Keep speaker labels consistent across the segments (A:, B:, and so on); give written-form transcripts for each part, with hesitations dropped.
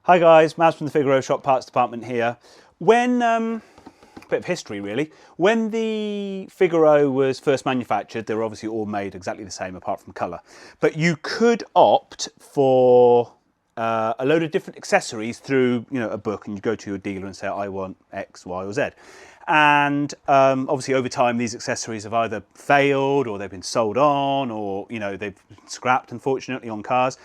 A: Hi guys, Maz from the Figaro shop parts department here. When, bit of history really, when the Figaro was first manufactured, they were obviously all made exactly the same apart from colour. But you could opt for a load of different accessories through a book, and you go to your dealer and say, I want X, Y or Z. And obviously over time these accessories have either failed or they've been sold on, or they've been scrapped unfortunately on cars.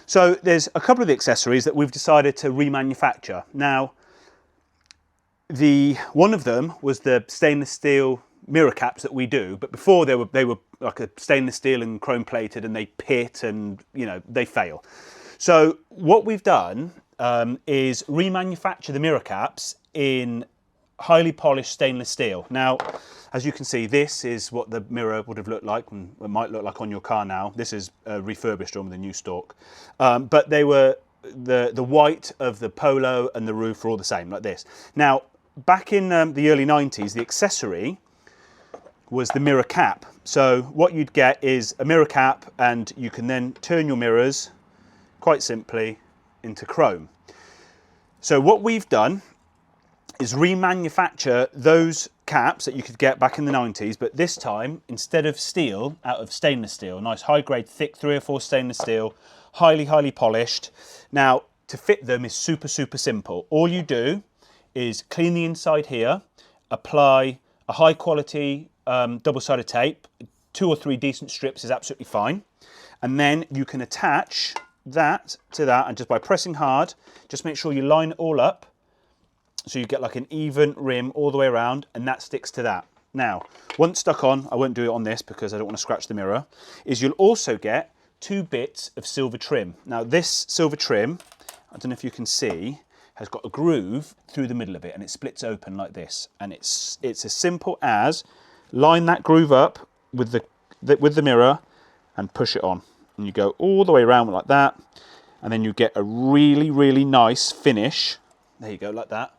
A: So there's a couple of the accessories that we've decided to remanufacture. Now, one of them was the stainless steel mirror caps that we do, but before they were like a stainless steel and chrome plated, and they pit and they fail. So what we've done is remanufacture the mirror caps in highly polished stainless steel. Now, as you can see, this is what the mirror would have looked like, and it might look like on your car now. This is a refurbished one with a new stalk. But they were, the white of the Polo and the roof are all the same, like this. Now, back in the early 90s, the accessory was the mirror cap. So what you'd get is a mirror cap, and you can then turn your mirrors quite simply into chrome. So what we've done is remanufacture those caps that you could get back in the 90s, but this time, instead of steel, out of stainless steel. Nice high grade, thick 3 or 4 stainless steel, highly polished. Now, to fit them is super simple. All you do is clean the inside here, apply a high quality double-sided tape, 2 or 3 decent strips is absolutely fine. And then you can attach that to that, and just by pressing hard, just make sure you line it all up, so you get like an even rim all the way around, and that sticks to that. Now, once stuck on, I won't do it on this because I don't want to scratch the mirror, is you'll also get 2 bits of silver trim. Now this silver trim, I don't know if you can see, has got a groove through the middle of it, and it splits open like this. And it's as simple as line that groove up with the mirror and push it on. And you go all the way around like that, and then you get a really nice finish. There you go, like that,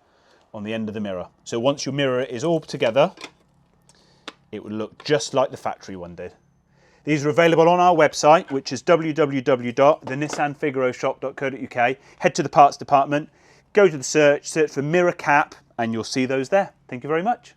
A: on the end of the mirror. So once your mirror is all together, it would look just like the factory one did. These are available on our website, which is www.thenissanfigaroshop.co.uk. Head to the parts department, go to the search for mirror cap, and you'll see those there. Thank you very much.